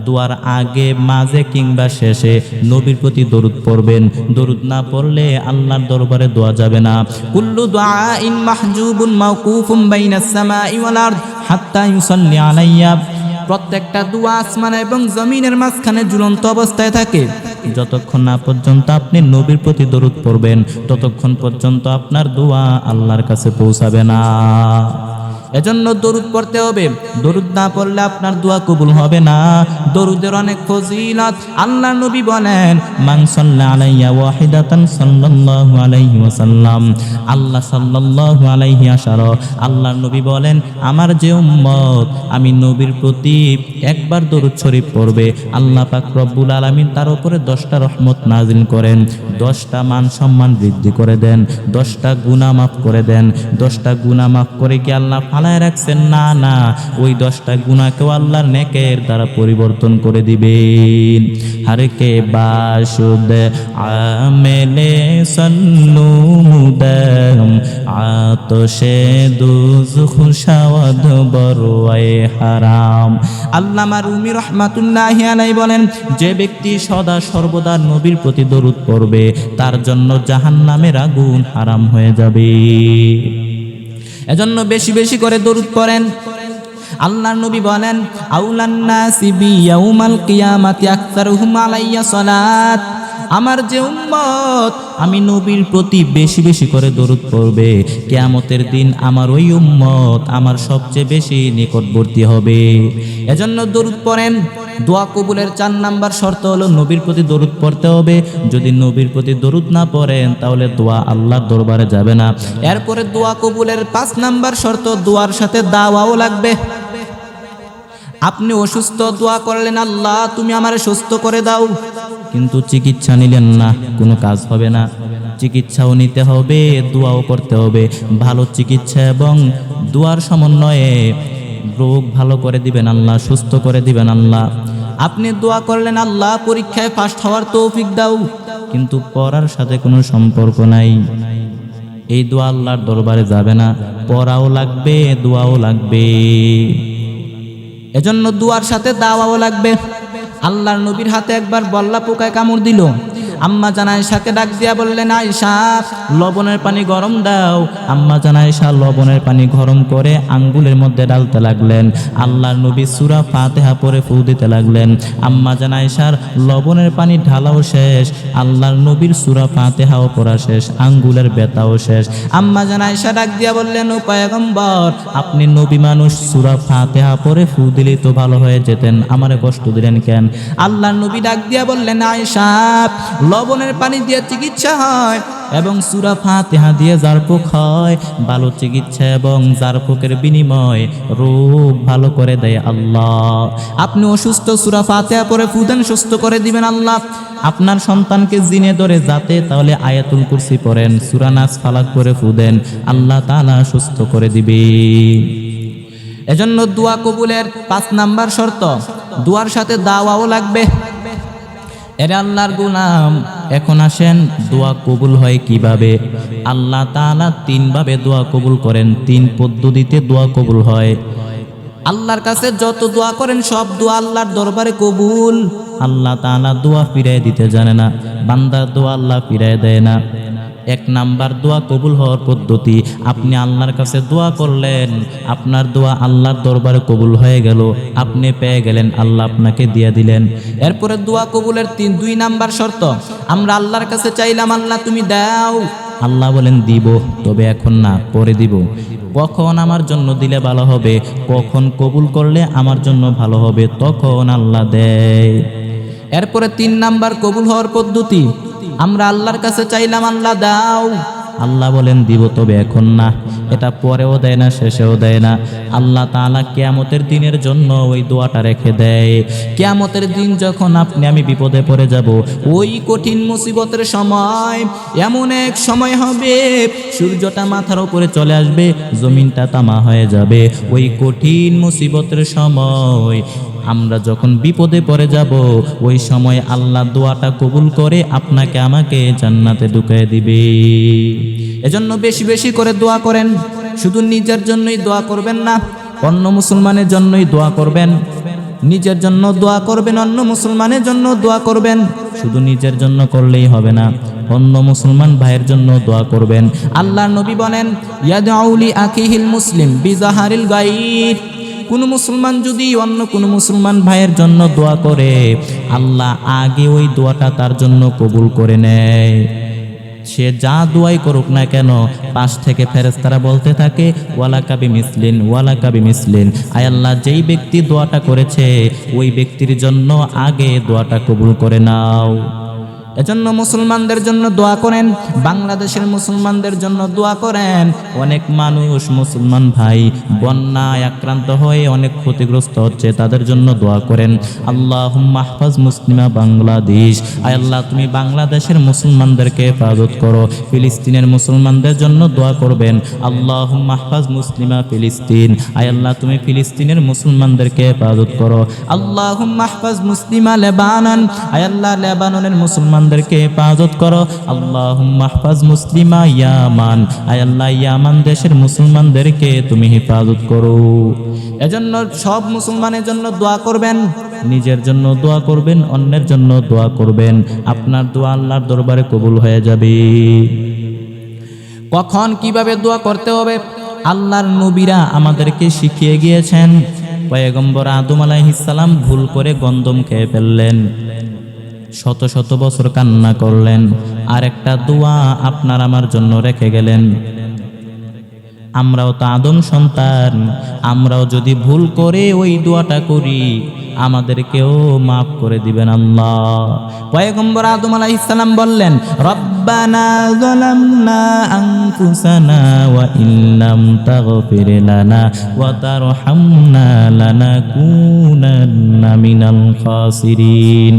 দোয়ার আগে, মাঝে কিংবা শেষে নবীর প্রতি দরুদ পড়বেন। দরুদ না পড়লে আল্লাহর দরবারে দোয়া যাবে না। কুল্লু দুআইন মাহজুবুন মাওকুফুন বাইনাস সামাই ওয়াল আরদ হাত্তা ইউসাল্লি আলাইয়া। প্রত্যেকটা দোয়া আসমান এবং জমিনের মাঝখানে ঝুলন্ত অবস্থায় থাকে। যতক্ষণ না পর্যন্ত আপনি নবীর প্রতি দরুদ পড়বেন, ততক্ষণ পর্যন্ত আপনার দোয়া আল্লাহর কাছে পৌঁছাবে না। এজন্য দরুদ পড়তে হবে। দরুদ না পড়লে আপনার দোয়া কবুল হবে না। দরুদের অনেক ফজিলত। আল্লাহ নবী বলেন, মান সাল্লা আলাইয়া ওয়াহিদাতান সাল্লাল্লাহু আলাইহি ওয়াসাল্লাম। আল্লাহ সাল্লাল্লাহু আলাইহি আশারা। আল্লাহ নবী বলেন, আমার যে উম্মত আমি নবীর প্রতি একবার দরুদ শরীফ পড়বে, আল্লাহ পাক রব্বুল আলামিন তার উপরে 10টা রহমত নাজিল করেন, 10টা মান সম্মান বৃদ্ধি করে দেন, 10টা গুনাহ মাফ করে দেন। 10টা গুনাহ মাফ করে কি আল্লাহ ফালায় রাখছেন? না না, ওই 10টা গুনাহকেও আল্লাহর নেকের দ্বারা পরিবর্তন করে দিবেন। হারকে বাসুদ আমেলে সল্লু মুদাম আতশে দুজখ শাওয়াদ বরওয়ায়ে হারাম। আল্লামা রুমি রাহমাতুল্লাহি আলাইহি বলেন, যে ব্যক্তি সদা সর্বদা নবীর প্রতি দরুদ পড়বে, তার জন্য জাহান্নামের আগুন হারাম হয়ে যাবে। এজন্য বেশি বেশি করে দরুদ পড়েন। আল্লাহর নবী বলেন, আউলান নাসি বি ইয়াউমাল কিয়ামাতি আকসারুহুম আলাইয়া সালাত। আমার যে উম্মত আমি নবীর প্রতি বেশি বেশি করে দরুদ পড়বে, কিয়ামতের দিন আমার ওই উম্মত আমার সবচেয়ে বেশি নিকটবর্তী হবে। এজন্য দরুদ পড়েন। দোয়া কবুলের 4 নাম্বার শর্ত হলো নবীর প্রতি দরুদ পড়তে হবে। যদি নবীর প্রতি দরুদ না পড়েন, তাহলে দোয়া আল্লাহর দরবারে যাবে না। এরপরে দোয়া কবুলের 5 নাম্বার শর্ত, দোয়ার সাথে দাওয়াও লাগবে। আপনি অসুস্থ, দোয়া করলেন আল্লাহ তুমি আমারে সুস্থ করে দাও, কিন্তু চিকিৎসা নিলেন না, কোনো কাজ হবে না। চিকিৎসাও নিতে হবে, দোয়াও করতে হবে। ভালো চিকিৎসা এবং দোয়ার সমন্বয়ে রোগ ভালো করে দিবেন আল্লাহ, সুস্থ করে দিবেন আল্লাহ। আপনি দোয়া করলেন আল্লাহ পরীক্ষায় ফার্স্ট হওয়ার তৌফিক দাও, কিন্তু পড়ার সাথে কোনো সম্পর্ক নাই। এই দোয়া আল্লাহর দরবারে যাবে না, পড়াও লাগবে, দোয়াও লাগবে। এজন্য দুয়ার সাথে দাওয়াও লাগবে। আল্লাহর নবীর হাতে একবার বল্লা পোকায় কামড় দিল। আম্মা জান আয়েশাকে ডাক দিয়া বললেন, আয়েশা লবণের পানি গরম দাও। আম্মা জান আয়েশা লবণের পানি গরম করে আঙ্গুলের মধ্যে ডালতে লাগলেন। আল্লাহর নবী সূরা ফাতিহা পড়ে ফু দিতে লাগলেন। আম্মা জান আয়েশার লবণের পানি ঢালাও শেষ, আল্লাহর নবীর সূরা ফাতিহাও পড়া শেষ, আঙ্গুলের ব্যথাও শেষ। আম্মা জান আয়েশা ডাক দিয়া বললেন, ও পয়গম্বর আপনি নবী মানুষ, সূরা ফাতিহা পড়ে ফু দিলেই তো ভালো হয়ে যেতেন, আমারে কষ্ট দিলেন কেন? আল্লাহর নবী ডাক দিয়া বললেন, আয়েশা লবণের পানি দিয়ে চিকিৎসা হয় এবং সূরা ফাতিহা দিয়ে জারফুক হয়। ভালো চিকিৎসা এবং জারফুকের বিনিময় রোগ ভালো করে দেয় আল্লাহ। আপনি অসুস্থ, সূরা ফাতিহা পড়ে ফু দেন, সুস্থ করে দিবেন আল্লাহ। আপনার সন্তানকে জিনে ধরে যাতে, তাহলে আয়াতুল কুরসি পড়েন, সূরা নাস ফালাক করে ফু দেন, আল্লাহ তাআলা সুস্থ করে দিবে। এজন্য দোয়া কবুলের 5 নাম্বার শর্ত, দোয়ার সাথে দাওয়াও লাগবে। এরে আল্লাহর গোলাম, এখন আসেন দোয়া কবুল হয় কিভাবে? আল্লাহ তাআলা 3 ভাবে দোয়া কবুল করেন, 3 পদ্ধতিতে দোয়া কবুল হয়। আল্লাহর কাছে যত দোয়া করেন সব দোয়া আল্লাহর দরবারে কবুল। আল্লাহ তাআলা দোয়া ফিরায় দিতে জানে না, বান্দার দোয়া আল্লাহ ফিরায় দেয় না। 1 নাম্বার দোয়া কবুল হওয়ার পদ্ধতি, আপনি আল্লাহর কাছে দোয়া করলেন, আপনার দোয়া আল্লাহর দরবারে কবুল হয়ে গেল, আপনি পেয়ে গেলেন, আল্লাহ আপনাকে দিয়ে দিলেন। এরপরে দোয়া কবুলের 2 নাম্বার শর্ত, আমরা আল্লাহর কাছে চাইলাম আল্লাহ তুমি দাও, আল্লাহ বলেন দিব, তবে এখন না, পরে দিব। কখন আমার জন্য দিলে ভালো হবে, কখন কবুল করলে আমার জন্য ভালো হবে, তখন আল্লাহ দেয়। এরপরে 3 নাম্বার কবুল হওয়ার পদ্ধতি, আমরা আল্লাহর কাছে চাইলাম আল্লাহ দাও, আল্লাহ বলেন দিব, তবে এখন না। এটা পরেও দেয় না, শেষেও দেয় না। আল্লাহ তাআলা কিয়ামতের দিনের জন্য ওই দোয়াটা রেখে দেয়। কিয়ামতের দিন যখন আপনি আমি বিপদে পড়ে যাব, ওই কঠিন মুসিবতের সময়, এমন এক সময় হবে সূর্যটা মাথার উপরে চলে আসবে, জমিনটা তামা হয়ে যাবে। ওই কঠিন মুসিবতের সময় আমরা যখন বিপদে পড়ে যাব, ওই সময় আল্লাহ দোয়াটা কবুল করে আপনাকে আমাকে জান্নাতে ঢুকিয়ে দিবে। এজন্য বেশি বেশি করে দোয়া করেন। শুধু নিজের জন্যই দোয়া করবেন না, অন্য মুসলমানের জন্যই দোয়া করবেন। নিজের জন্য দোয়া করবেন, অন্য মুসলমানের জন্য দোয়া করবেন। শুধু নিজের জন্য করলেই হবে না, অন্য মুসলমান ভাইয়ের জন্য দোয়া করবেন। আল্লাহর নবী বলেন, ইয়াদউলি আখিহিল মুসলিম বিজাহারিল গায়ব। কোন মুসলমান যদি অন্য কোন মুসলমান ভাইয়ের জন্য দোয়া করে, আল্লাহ আগে ওই দোয়াটা তার জন্য কবুল করে নেয়। সে যা দোয়াই করুক না কেন, পাশ থেকে ফেরেশতারা বলতে থাকে, ওয়ালাকা বিমিসলিন, ওয়ালাকা বিমিসলিন। আয় আল্লাহ, যেই ব্যক্তি দোয়াটা করেছে ওই ব্যক্তির জন্য আগে দোয়াটা কবুল করে নাও। এজন্য মুসলমানদের জন্য দোয়া করেন, বাংলাদেশের মুসলমানদের জন্য দোয়া করেন। অনেক মানুষ মুসলমান ভাই বন্যায় আক্রান্ত হয়ে অনেক ক্ষতিগ্রস্ত হচ্ছে, তাদের জন্য দোয়া করেন। আল্লাহুম্মা আহফাজ মুসলিমা বাংলাদেশ। আয় আল্লাহ, তুমি বাংলাদেশের মুসলমানদেরকে হেফাজত করো। ফিলিস্তিনের মুসলমানদের জন্য দোয়া করবেন। আল্লাহুম্মা আহফাজ মুসলিমা ফিলিস্তিন। আয় আল্লাহ, তুমি ফিলিস্তিনের মুসলমানদেরকে হেফাজত করো। আল্লাহুম্মা আহফাজ মুসলিমা লেবানন। আয় আল্লাহ, লেবাননের মুসলমান কে হেফাজত করো। আল্লাহুম্মা আহফাজ মুসলিমা ইয়ামান। আয় আল্লাহ, ইয়ামান দেশের মুসলমানদেরকে তুমি হেফাজত করো। এজন্য সব মুসলমানের জন্য দোয়া করবেন, নিজের জন্য দোয়া করবেন, অন্যের জন্য দোয়া করবেন। আপনার দোয়া আল্লাহর দরবারে কবুল হয়ে যাবে। কখন কিভাবে দোয়া করতে হবে আল্লাহর নবীরা আমাদেরকে শিখিয়ে গিয়েছেন। পয়গম্বর আদম আলাইহিস সালাম ভুল করে গন্ধম খেয়ে ফেললেন, শত শত বছর কান্না করলেন, আর একটা দোয়া আপনার আমার জন্য রেখে গেলেন। আমরাও তো আদম সন্তান, আমরাও যদি ভুল করে ওই দোয়াটা করি, আমাদেরকেও মাফ করে দিবেন আল্লাহ। পয়গম্বর আদম আলাইহিস সালাম বললেন, রব্বি রব্বানা যালামনা আনফুসানা ওয়া ইল্লাম তাগফির লানা ওয়া তারহামনা লানাকুনান্না মিনাল খাসিরিন।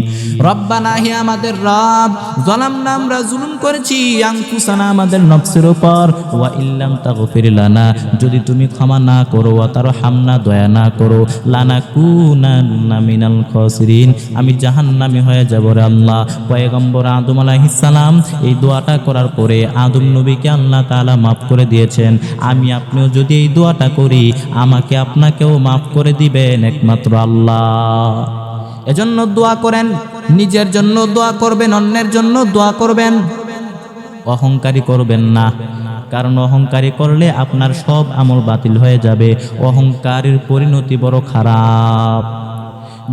রব্বানা, হে আমাদের রব, যালামনা, আমরা জুলুম করেছি, আনফুসানা, আমাদের নফসের উপর, ওয়া ইল্লাম তাগফির লানা, যদি তুমি ক্ষমা না করো, ওয়া তারহামনা, দয়া না করো, লানাকুনান্না মিনাল খাসিরিন, আমি জাহান্নামী হয়ে যাব রে আল্লাহ। পয়গম্বর আদম আলাইহিস সালাম এই দোয়াটা করার পরে আদম নবীকে আল্লাহ তাআলা মাফ করে দিয়েছেন। আমি আপনিও যদি এই দোয়াটা করি, আমাকে আপনাকেও মাফ করে দিবেন একমাত্র আল্লাহ। এজন্য দোয়া করেন, নিজের জন্য দোয়া করবেন, অন্যের জন্য দোয়া করবেন, অহংকারী করবেন না, কারণ অহংকারী করলে আপনার সব আমল বাতিল হয়ে যাবে। অহংকারের পরিণতি বড় খারাপ।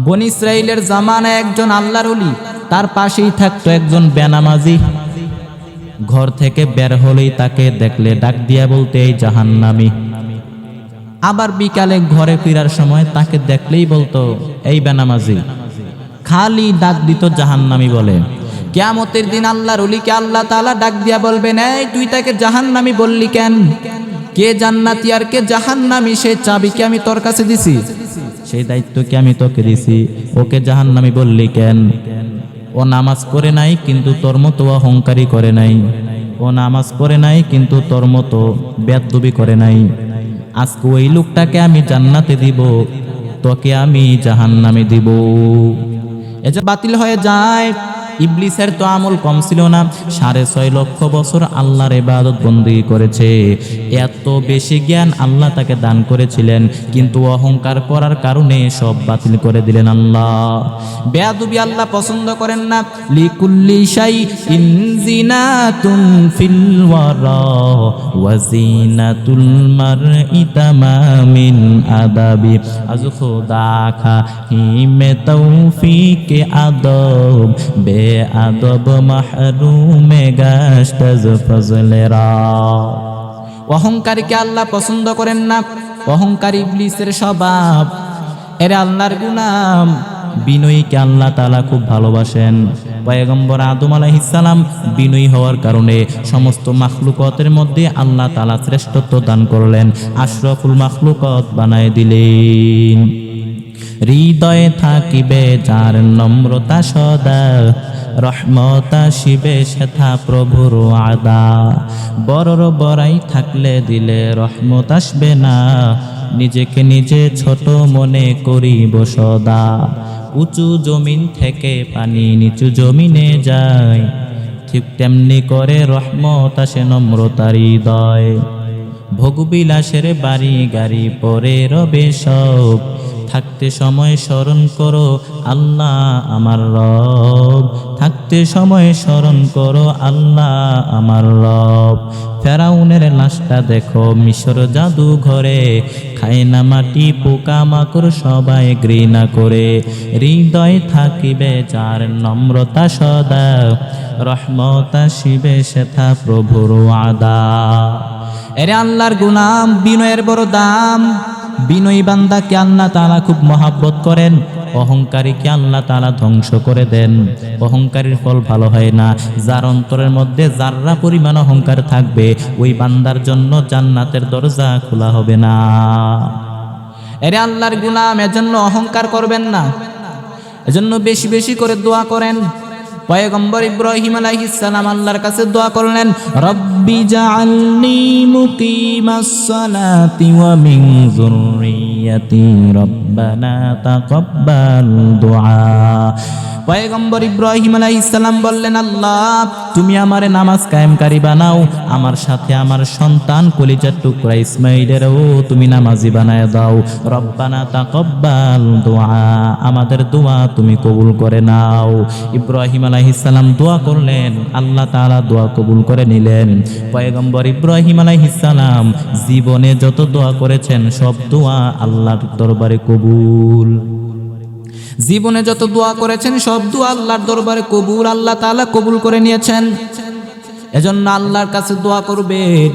বনী ইসরাইলের জামানায় একজন আল্লাহর ওলি, তার পাশেই থাকতো একজন বেনামাজি। ঘর থেকে বের হলেই তাকে দেখলে ডাক দিয়া বলতে এই জাহান্নামী। আবার বিকালে ঘরে ফেরার সময় তাকে দেখলেই বলতো এই বেনামাজি। খালি ডাক দিত জাহান্নামী বলে। কিয়ামতের দিন আল্লাহর ওলিকে আল্লাহ তাআলা ডাক দিয়া বলবেন, এই তুই তাকে জাহান্নামী বললি কেন? কে জান্নাতি আর কে জাহান্নামী, সে চাবি কি আমি তোর কাছে দিছি? সেই দায়িত্ব কি আমি তোকে দিছি? ওকে জাহান্নামী বললি কেন? ও নামাজ পড়ে নাই কিন্তু তোর মতো অহংকারী করে নাই। ও নামাজ পড়ে নাই কিন্তু তোর মতো বেয়াদবি করে নাই। আজকে ওই লোকটাকে আমি জান্নাতে দিব, তোকে আমি জাহান্নামে দিব। এটা বাতিল হয়ে যায়। ইবলিসের তো আমল কম ছিল না, 6.5 লক্ষ বছর আল্লাহর ইবাদত বন্দেগী করেছে। এত বেশি জ্ঞান আল্লাহ তাকে দান করেছিলেন, কিন্তু অহংকার করার কারণে সব বাতিল করে দিলেন আল্লাহ। বেয়াদবি আল্লাহ পছন্দ করেন না। লিকুল্লি শাইইন জিনাতুন ফিল ওয়ারা ওয়া জিনাতুল মারই তামামিন আদাবি আজ খুদা খাহিমে তৌফিকে আদব বে আদব মাহরুমে গাশতাজ ফজলেরা। অহংকারীকে আল্লাহ পছন্দ করেন না। অহংকারী ইবলিসের স্বভাব। এরা আল্লাহর গুলাম। বিনয়ীকে আল্লাহ তাআলা খুব ভালোবাসেন। পয়গম্বর আদম আলাইহিস সালাম বিনয়ী হওয়ার কারণে সমস্ত মাখলুকাতের মধ্যে আল্লাহ তাআলা শ্রেষ্ঠত্ব দান করলেন, আশরাফুল মাখলুকাত বানায় দিলেন। হৃদয়ে থাকিবে যার নম্রতা সদা, রহমত আসিবে সেথা প্রভুর আদা। বড়র বড়াই থাকলে দিলে রহমত আসবে না, নিজেকে নিজে ছোট মনে করিব সদা। উঁচু জমিন থেকে পানি নিচু জমিনে যায়, ঠিক তেমনি করে রহমত আসে নম্রতার হৃদয়। ভোগবিলাসের বাড়ি গাড়ি পরে রবে সব, থাকতে সময় স্মরণ করো আল্লাহ আমার রব। থাকতে সময় স্মরণ করো আল্লাহ আমার রব। ফেরাউনের লাশটা দেখো মিশর জাদু ঘরে, খায় না মাটি পোকা মাকড় সবাই ঘৃণা করে। হৃদয় থাকিবে যার নম্রতা সদা, রহমত আসিবে সেথা প্রভুর আদা। এরে আল্লাহর গুলাম, বিনয়ের বড় দাম। বিনয়ী বান্দাকে আল্লাহ তাআলা খুব মহাব্বত করেন, অহংকারীকে আল্লাহ তাআলা ধ্বংস করে দেন। অহংকারীর ফল ভালো হয় না। যার অন্তরের মধ্যে যাররা পরিমাণ অহংকার থাকবে, ওই বান্দার জন্য জান্নাতের দরজা খোলা হবে না। এরে আল্লাহর গুলাম, এজন্য অহংকার করবেন না। এজন্য বেশি বেশি করে দোয়া করেন। পয়গম্বর ইব্রাহিম আলাইহিস সালাম আল্লাহর কাছে দোয়া করলেন, রব্বি জাআলনি মুকিমাস সালাতি ওয়া মিন যুররিয়াতি রব্বানা তাকাব্বাল দুআ। পয়গম্বর ইব্রাহিম আলাইহিস সালাম বললেন, আল্লাহ তুমি আমারে নামাজ কায়েমকারী বানাও, আমার সাথে আমার সন্তান কলিজার টুকরা ইসমাঈলেরও তুমি নামাজি বানায় দাও। রব্বানা তাকাব্বাল দুআ, আমাদের দোয়া তুমি কবুল করে নাও। ইব্রাহিম আলাইহিস সালাম দোয়া করলেন, আল্লাহ তাআলা দোয়া কবুল করে নিলেন। পয়গম্বর ইব্রাহিম আলাইহিস সালাম জীবনে যত দোয়া করেছেন সব দোয়া আল্লাহর দরবারে কবুল। জীবনে যত দোয়া করেছেন সব দোয়া আল্লাহর দরবারে কবুল, আল্লাহ তাআলা কবুল করে নিয়েছেন। এজন্য আল্লাহর কাছে দোয়া করবেন।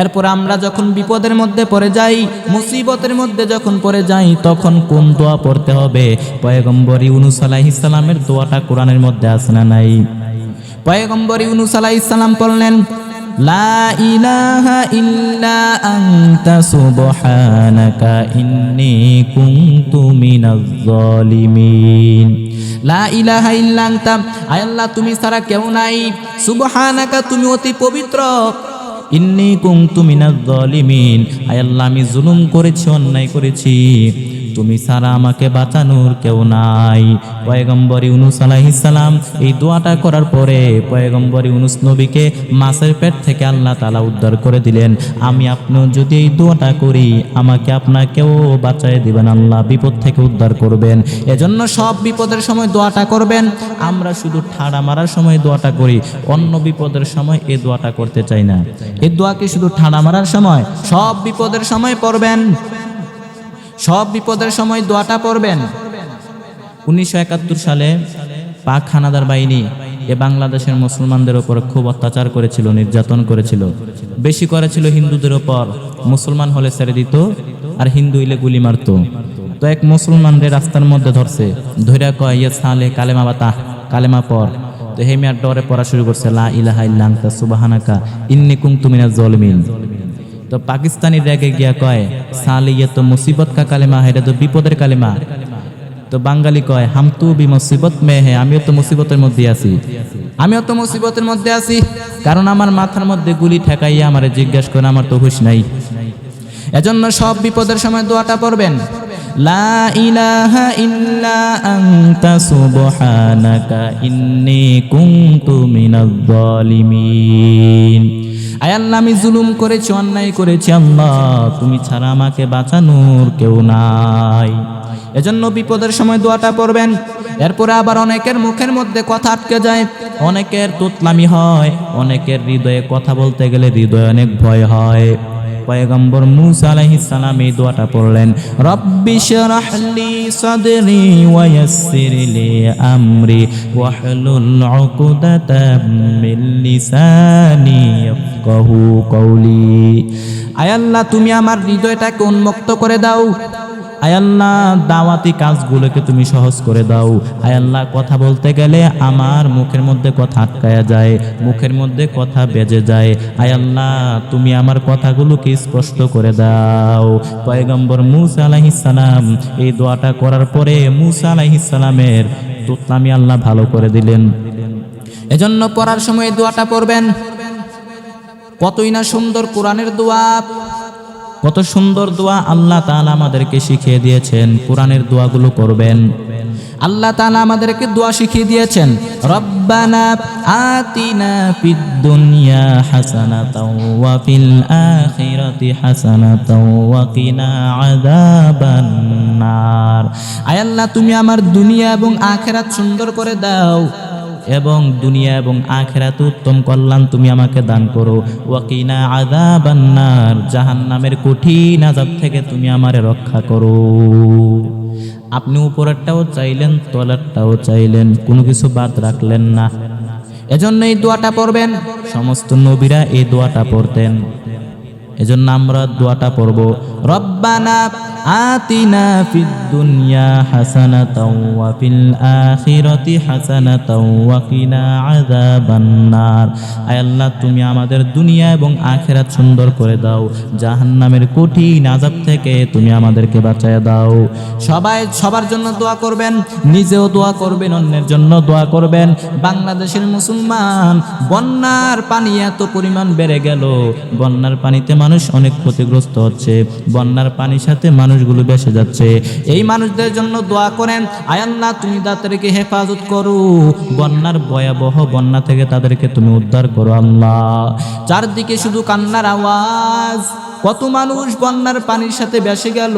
এরপর আমরা যখন বিপদের মধ্যে পড়ে যাই, মুসিবতের মধ্যে যখন পড়ে যাই, তখন কোন দোয়া পড়তে হবে? পয়গম্বর ইউনূস আলাইহিস সালামের দোয়াটা কোরআনের মধ্যে আছে না নাই? পয়গম্বর ইউনূস আলাইহিস সালাম বললেন, লা ইলাহা ইল্লা আনতা সুবহানাকা ইন্নী কুনতু মিনাজ জালিমিন। লা ইলাহা ইল্লা আনতা, আয় আল্লাহ তুমি ছাড়া কেউ নাই, সুবহানাকা তুমি অতি পবিত্র, ইন্নী কুনতু মিনাজ জালিমিন, আয় আল্লাহ আমি জুলুম করেছি, অন্যায় করেছি, তুমি ছাড়া আমাকে বাঁচানোর কেউ নাই। পয়গম্বর ইউনূস আলাইহিস সালাম এই দোয়াটা করার পরে পয়গম্বর ইউনূস নবীকে মাছের পেট থেকে আল্লাহ তাআলা উদ্ধার করে দিলেন। আমি আপনিও যদি এই দোয়াটা করি, আমাকে আপনাকেও বাঁচায় দিবেন, আল্লাহ বিপদ থেকে উদ্ধার করবেন। এজন্য সব বিপদের সময় দোয়াটা করবেন। আমরা শুধু ঠাড়া মারার সময় দোয়াটা করি, অন্য বিপদের সময় এই দোয়াটা করতে চাই না। এই দোয়াকে শুধু ঠাড়া মারার সময়, সব বিপদের সময় পড়বেন, সব বিপদের সময় দোয়াটা পড়বেন। 1971 সালে পাক হানাদার বাহিনী বাংলাদেশের মুসলমানদের ওপর খুব অত্যাচার করেছিল, নির্যাতন করেছিল, বেশি করেছিল হিন্দুদের ওপর। মুসলমান হলে ছেড়ে দিত, আর হিন্দু হইলে গুলি মারত। তো এক মুসলমানদের রাস্তার মধ্যে ধরছে, ধৈরা কয়, ইয়ে সালে কালেমা বাতা, কালেমা পড়। তো হেমিয়ার ডরে পড়া শুরু করছে, লা ইলাহা ইল্লা আনতা সুবহানাকা ইন্নী কুনতু মিনাজ জালিমিন। তো পাকিস্তানি রেগে গিয়া কয়, সালে ইয়ে তো মুসিবত কা কালেমা, এটা তো বিপদের কালেমা। তো বাঙালি কয়, হাম তু বি মুসিবত মে হে, আমিও তো মুসিবতের মধ্যে আছি, আমিও তো মুসিবতের মধ্যে আছি, কারণ আমার মাথার মধ্যে গুলি ঠেকাইয়া আমারে জিজ্ঞেস করে, আমার তো হুঁশ নাই। এজন্য সব বিপদের সময় দোয়াটা পড়বেন, লা ইলাহা ইল্লা আনতা সুবহানাকা ইন্নী কুনতু মিনাজ জালিমিন। আয় আল্লাহ আমি জুলুম করেছি, অন্যায় করেছি, আল্লাহ তুমি ছাড়া আমাকে বাঁচানোর কেউ নাই। এজন্য বিপদের সময় দোয়াটা পড়বেন। এরপরে আবার অনেকের মুখের মধ্যে কথা আটকে যায়, অনেকের তুতলামি হয়, অনেকের হৃদয়ে কথা বলতে গেলে হৃদয়ে অনেক ভয় হয়। পয়গম্বর মূসা আলাইহিস সালাম এই দোয়াটা পড়লেন, রব্বি শরহ লি সাদরি ওয়া ইয়াসসির লি আমরি ওয়াহলুল উকদাতাম মিন লিসানি ইয়াফকাহু কওলি। আয় আল্লাহ তুমি আমার হৃদয়টাকে উন্মুক্ত করে দাও, আয় আল্লাহ দাওয়াতি কাজগুলোকে তুমি সহজ করে দাও। আয় আল্লাহ কথা বলতে গেলে আমার মুখের মধ্যে কথা আটকায়া যায়, মুখের মধ্যে কথা বেজে যায়, আয় আল্লাহ তুমি আমার কথাগুলোকে স্পষ্ট করে দাও। পয়গম্বর মূসা আলাইহিস সালাম এই দোয়াটা করার পরে মূসা আলাইহিস সালামের তুতলামি আল্লাহ ভালো করে দিলেন। এজন্য পড়ার সময় এই দোয়াটা পড়বেন। কতই না সুন্দর কোরআনের দোয়া, কত সুন্দর দোয়া আল্লাহ তাআলা আমাদেরকে শিখিয়ে দিয়েছেন। কোরআনের দোয়াগুলো করবেন। আল্লাহ তাআলা আমাদেরকে দোয়া শিখিয়ে দিয়েছেন, রব্বানা আতিনা ফিদ দুনিয়া হাসানাতাও ওয়া ফিল আখিরাতি হাসানাতাও ওয়া কিনা আযাবান নার। আয় আল্লাহ তুমি আমার দুনিয়া এবং আখিরাত সুন্দর করে দাও, এবং দুনিয়া এবং আখিরাত উত্তম কল্যাণ তুমি আমাকে দান করো। ওয়াকিনা আযাবান নার, জাহান্নামের কঠিন আযাব থেকে তুমি আমারে রক্ষা করো। আপনি উপরেরটাও চাইলেন, তলেরটাও চাইলেন, কোনো কিছু বাদ রাখলেন না। এজন্য এই দোয়াটা পড়বেন। সমস্ত নবীরা এই দোয়াটা পড়তেন, এজন্য আমরা দোয়াটা পড়ব, রব্বানা আতিনা ফিদ দুনিয়া হাসানাতাও ওয়া ফিল আখিরাতি হাসানাতাও ওয়া কিনা আযাবান নার। আয় আল্লাহ তুমি আমাদের দুনিয়া এবং আখিরাত সুন্দর করে দাও, জাহান্নামের কঠিন আযাব থেকে তুমি আমাদেরকে বাঁচায় দাও। সবাই সবার জন্য দোয়া করবেন, নিজেও দোয়া করবেন, অন্যের জন্য দোয়া করবেন। বাংলাদেশের মুসলমান, বন্যার পানি এত পরিমাণ বেড়ে গেল, বন্যার পানিতে মানুষ অনেক ক্ষতিগ্রস্ত হচ্ছে, বন্যার পানির সাথে মানুষগুলো ভেসে যাচ্ছে। এই মানুষদের জন্য দোয়া করেন, আয় আল্লাহ তুমি তাদেরকে হেফাজত করো, বন্যার ভয়াবহ বন্যা থেকে তাদেরকে তুমি উদ্ধার করো। আল্লাহ চারদিকে শুধু কান্নার আওয়াজ, কত মানুষ বন্যার পানির সাথে ভেসে গেল।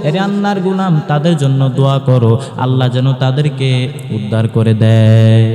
এরে আল্লাহর গোলাম, তাদের জন্য দোয়া করো, আল্লাহ যেন তাদেরকে উদ্ধার করে দেয়।